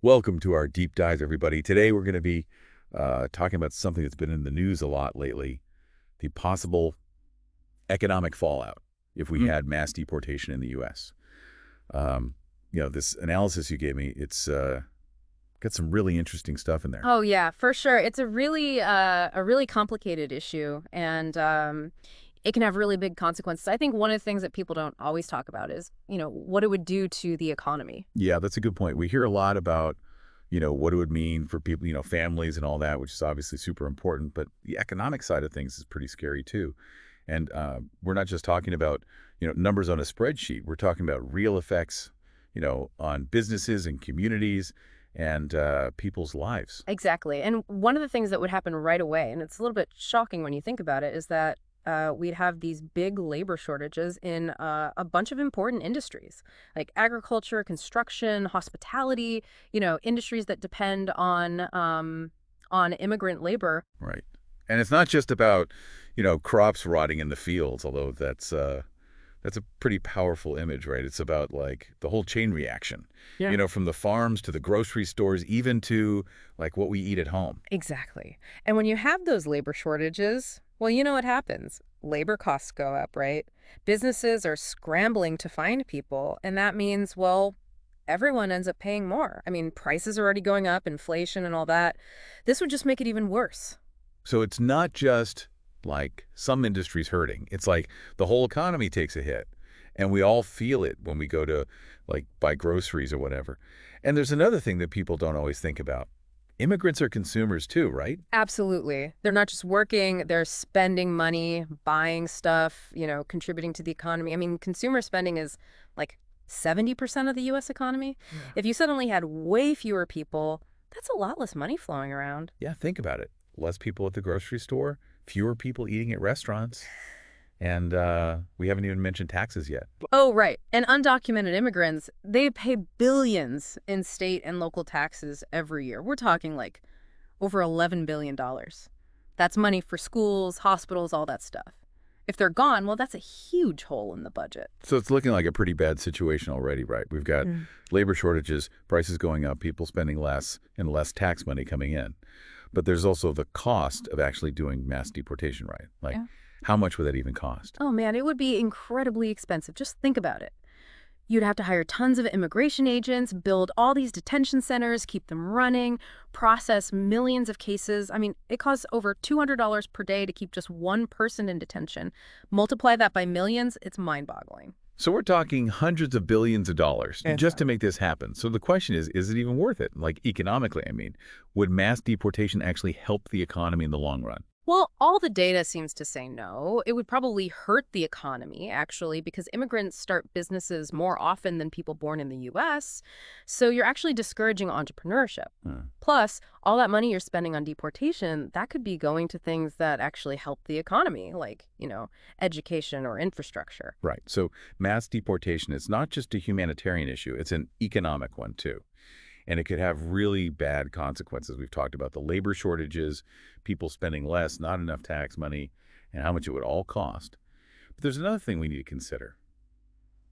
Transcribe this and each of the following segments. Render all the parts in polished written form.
Welcome to our deep dive, everybody. Today we're going to be talking about something that's been in the news a lot lately, the possible economic fallout if we Mhm. had mass deportation in the U.S. This analysis you gave me, it's got some really interesting stuff in there. Oh yeah, for sure. It's a really complicated issue, and it can have really big consequences. I think one of the things that people don't always talk about is, what it would do to the economy. Yeah, that's a good point. We hear a lot about, what it would mean for people, families and all that, which is obviously super important, but the economic side of things is pretty scary too. And we're not just talking about, numbers on a spreadsheet. We're talking about real effects, on businesses and communities and people's lives. Exactly. And one of the things that would happen right away, and it's a little bit shocking when you think about it, is that we'd have these big labor shortages in a bunch of important industries like agriculture, construction, hospitality, industries that depend on immigrant labor. Right. And it's not just about, crops rotting in the fields, although that's a pretty powerful image, right? It's about like the whole chain reaction, Yeah. from the farms to the grocery stores, even to like what we eat at home. Exactly. And when you have those labor shortages, well, you know what happens. Labor costs go up, right? Businesses are scrambling to find people, and that means, well, everyone ends up paying more. I mean, prices are already going up, inflation and all that. This would just make it even worse. So it's not just like some industries hurting. It's like the whole economy takes a hit. And we all feel it when we go to like buy groceries or whatever. And there's another thing that people don't always think about. Immigrants are consumers too, right? Absolutely. They're not just working, they're spending money, buying stuff, contributing to the economy. I mean, consumer spending is like 70% of the US economy. Yeah. If you suddenly had way fewer people, that's a lot less money flowing around. Yeah, think about it. Less people at the grocery store, fewer people eating at restaurants. And we haven't even mentioned taxes yet. Oh, right. And undocumented immigrants, they pay billions in state and local taxes every year. We're talking like over $11 billion. That's money for schools, hospitals, all that stuff. If they're gone, well, that's a huge hole in the budget. So it's looking like a pretty bad situation already, right? We've got labor shortages, prices going up, people spending less, and less tax money coming in. But there's also the cost of actually doing mass deportation, right? Like, Yeah. how much would that even cost? Oh man, it would be incredibly expensive. Just think about it. You'd have to hire tons of immigration agents, build all these detention centers, keep them running, process millions of cases. I mean, it costs over $200 per day to keep just one person in detention. Multiply that by millions, it's mind-boggling. So we're talking hundreds of billions of dollars And just to make this happen. So the question is it even worth it? Like economically, I mean, would mass deportation actually help the economy in the long run? Well, all the data seems to say no. It would probably hurt the economy, actually, because immigrants start businesses more often than people born in the U.S. So you're actually discouraging entrepreneurship. Huh. Plus, all that money you're spending on deportation, that could be going to things that actually help the economy, like, education or infrastructure. Right. So mass deportation is not just a humanitarian issue, it's an economic one too. And it could have really bad consequences. We've talked about the labor shortages, people spending less, not enough tax money, and how much it would all cost. But there's another thing we need to consider.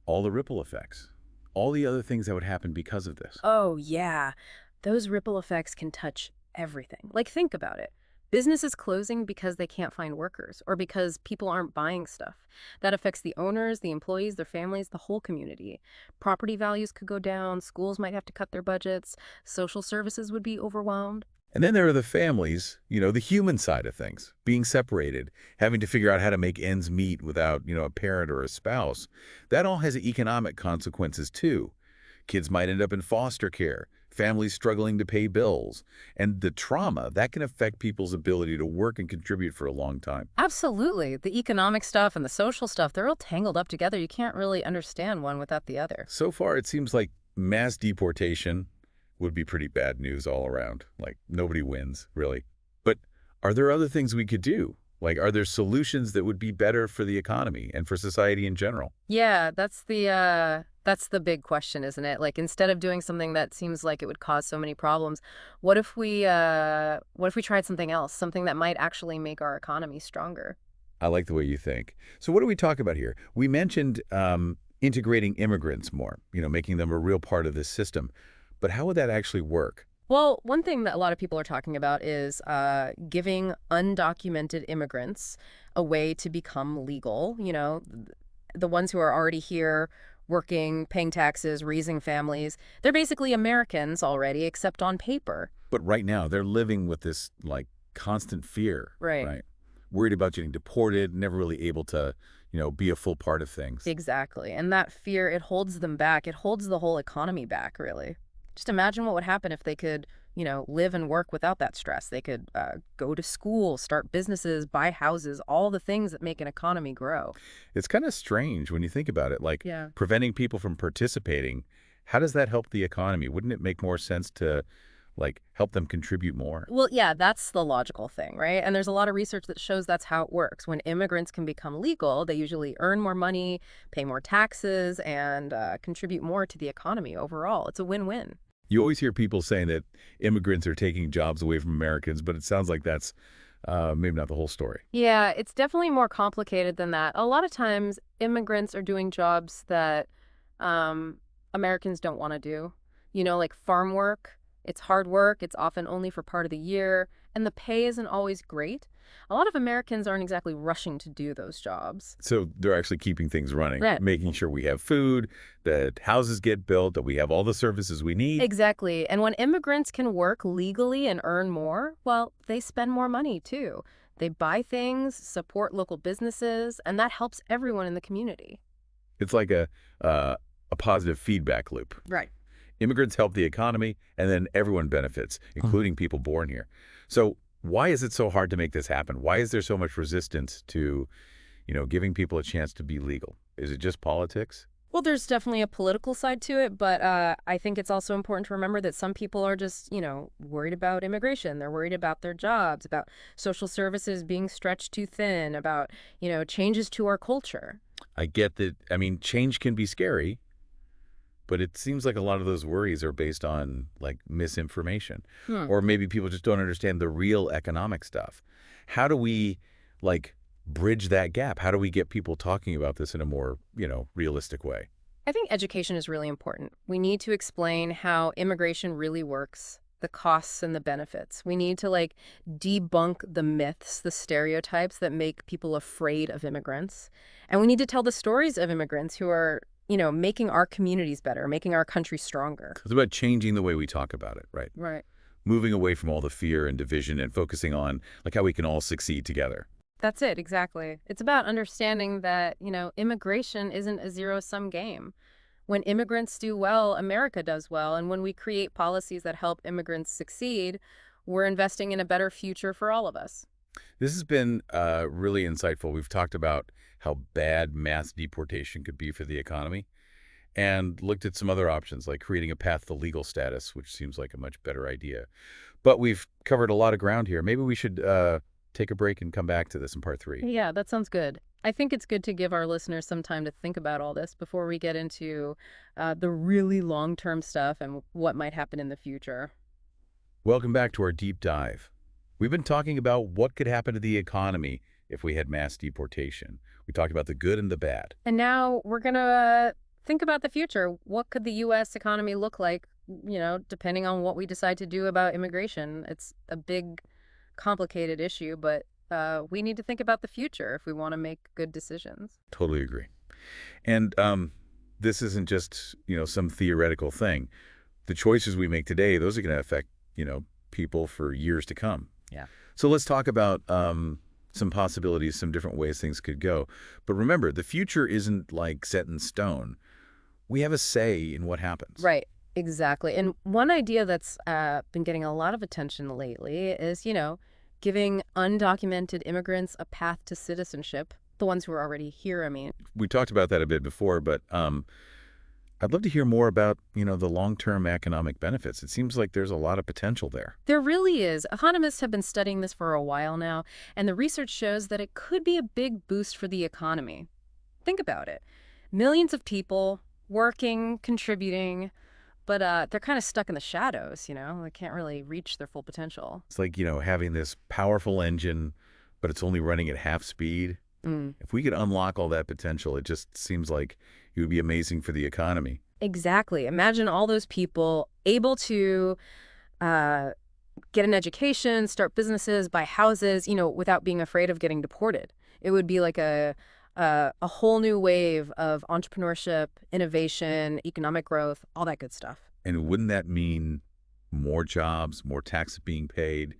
All the ripple effects, all the other things that would happen because of this. Oh, yeah. Those ripple effects can touch everything. Like, think about it. Businesses closing because they can't find workers or because people aren't buying stuff. That affects the owners, the employees, their families, the whole community. Property values could go down, schools might have to cut their budgets, social services would be overwhelmed. And then there are the families, the human side of things, being separated, having to figure out how to make ends meet without, a parent or a spouse. That all has economic consequences too. Kids might end up in foster care, families struggling to pay bills, and the trauma that can affect people's ability to work and contribute for a long time. Absolutely. The economic stuff and the social stuff, they're all tangled up together. You can't really understand one without the other. So far, it seems like mass deportation would be pretty bad news all around. Like, nobody wins, really. But are there other things we could do? Like, are there solutions that would be better for the economy and for society in general? Yeah, that's the big question, isn't it? Like instead of doing something that seems like it would cause so many problems, what if we tried something else, something that might actually make our economy stronger? I like the way you think. So what do we talk about here? We mentioned integrating immigrants more, making them a real part of this system. But how would that actually work? Well, one thing that a lot of people are talking about is giving undocumented immigrants a way to become legal. The ones who are already here working, paying taxes, raising families. They're basically Americans already, except on paper. But right now, they're living with this, like, constant fear, Right. right? Worried about getting deported, never really able to, be a full part of things. Exactly. And that fear, it holds them back. It holds the whole economy back, really. Just imagine what would happen if they could, live and work without that stress. They could go to school, start businesses, buy houses, all the things that make an economy grow. It's kind of strange when you think about it, like Yeah. preventing people from participating. How does that help the economy? Wouldn't it make more sense to, like, help them contribute more? Well, yeah, that's the logical thing, right? And there's a lot of research that shows that's how it works. When immigrants can become legal, they usually earn more money, pay more taxes, and contribute more to the economy overall. It's a win-win. You always hear people saying that immigrants are taking jobs away from Americans, but it sounds like that's maybe not the whole story. Yeah, it's definitely more complicated than that. A lot of times, immigrants are doing jobs that um, Americans don't want to do. Like farm work. It's hard work. It's often only for part of the year, and the pay isn't always great. A lot of Americans aren't exactly rushing to do those jobs. So they're actually keeping things running, Right. making sure we have food, that houses get built, that we have all the services we need. Exactly. And when immigrants can work legally and earn more, well, they spend more money too. They buy things, support local businesses, and that helps everyone in the community. It's like a positive feedback loop. Right. Immigrants help the economy, and then everyone benefits, including people born here. So why is it so hard to make this happen? Why is there so much resistance to, giving people a chance to be legal? Is it just politics? Well, there's definitely a political side to it, but I think it's also important to remember that some people are just, worried about immigration. They're worried about their jobs, about social services being stretched too thin, about, changes to our culture. I get that. I mean, change can be scary, but it seems like a lot of those worries are based on, like, misinformation. Hmm. Or maybe people just don't understand the real economic stuff. How do we, like, bridge that gap? How do we get people talking about this in a more, realistic way? I think education is really important. We need to explain how immigration really works, the costs and the benefits. We need to debunk the myths, the stereotypes that make people afraid of immigrants. And we need to tell the stories of immigrants who are, making our communities better, making our country stronger. It's about changing the way we talk about it, right? Right. Moving away from all the fear and division and focusing on, like, how we can all succeed together. That's it, exactly. It's about understanding that, immigration isn't a zero-sum game. When immigrants do well, America does well. And when we create policies that help immigrants succeed, we're investing in a better future for all of us. This has been really insightful. We've talked about how bad mass deportation could be for the economy and looked at some other options, like creating a path to legal status, which seems like a much better idea. But we've covered a lot of ground here. Maybe we should take a break and come back to this in part 3. Yeah, that sounds good. I think it's good to give our listeners some time to think about all this before we get into the really long-term stuff and what might happen in the future. Welcome back to our deep dive. We've been talking about what could happen to the economy if we had mass deportation. We talked about the good and the bad. And now we're going to think about the future. What could the U.S. economy look like, depending on what we decide to do about immigration? It's a big, complicated issue, but we need to think about the future if we want to make good decisions. Totally agree. And this isn't just, some theoretical thing. The choices we make today, those are going to affect, people for years to come. Yeah. So let's talk about some possibilities, some different ways things could go. But remember, the future isn't, like, set in stone. We have a say in what happens. Right. Exactly. And one idea that's been getting a lot of attention lately is, giving undocumented immigrants a path to citizenship, the ones who are already here, I mean. We talked about that a bit before, but I'd love to hear more about, the long-term economic benefits. It seems like there's a lot of potential there. There really is. Economists have been studying this for a while now, and the research shows that it could be a big boost for the economy. Think about it. Millions of people working, contributing, but they're kind of stuck in the shadows, They can't really reach their full potential. It's like, having this powerful engine, but it's only running at half speed. Mm. If we could unlock all that potential, it just seems like it would be amazing for the economy. Exactly. Imagine all those people able to uh, get an education, start businesses, buy houses, without being afraid of getting deported. It would be like a whole new wave of entrepreneurship, innovation, economic growth, all that good stuff. And wouldn't that mean more jobs, more taxes being paid,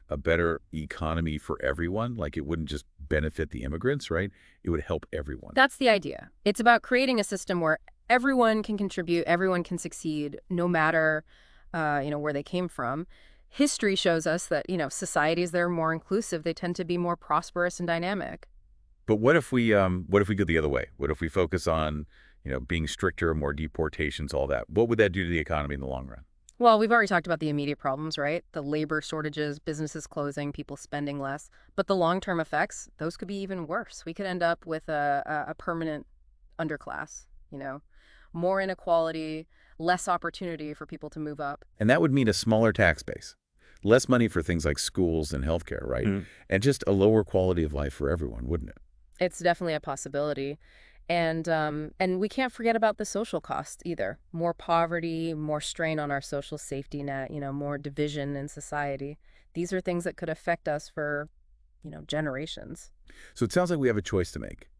a better economy for everyone? Like it wouldn't just benefit the immigrants, right? It would help everyone. That's the idea. It's about creating a system where everyone can contribute, everyone can succeed, no matter, where they came from. History shows us that, societies that are more inclusive, they tend to be more prosperous and dynamic. But what if we go the other way? What if we focus on, being stricter, more deportations, all that? What would that do to the economy in the long run? Well, we've already talked about the immediate problems, right? The labor shortages, businesses closing, people spending less. But the long-term effects, those could be even worse. We could end up with a permanent underclass, more inequality, less opportunity for people to move up. And that would mean a smaller tax base, less money for things like schools and healthcare, right? And just a lower quality of life for everyone, wouldn't it? It's definitely a possibility. And we can't forget about the social costs either. More poverty, more strain on our social safety net, more division in society. These are things that could affect us for, generations. So it sounds like we have a choice to make.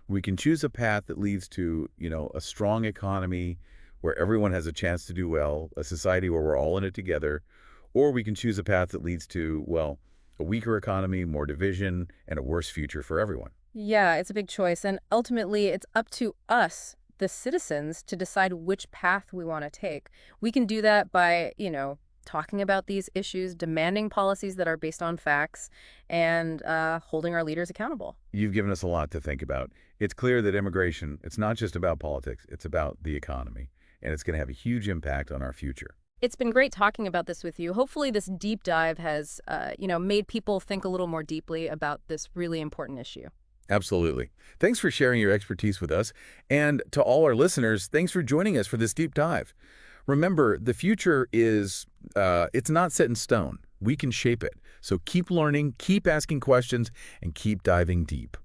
We can choose a path that leads to, a strong economy where everyone has a chance to do well, a society where we're all in it together, or we can choose a path that leads to, well, a weaker economy, more division, and a worse future for everyone. Yeah, it's a big choice. And ultimately, it's up to us, the citizens, to decide which path we want to take. We can do that by, talking about these issues, demanding policies that are based on facts, and holding our leaders accountable. You've given us a lot to think about. It's clear that immigration, it's not just about politics, it's about the economy, and it's going to have a huge impact on our future. It's been great talking about this with you. Hopefully, this deep dive has, made people think a little more deeply about this really important issue. Absolutely. Thanks for sharing your expertise with us. And to all our listeners, thanks for joining us for this deep dive. Remember, the future it's not set in stone. We can shape it. So keep learning, keep asking questions, and keep diving deep.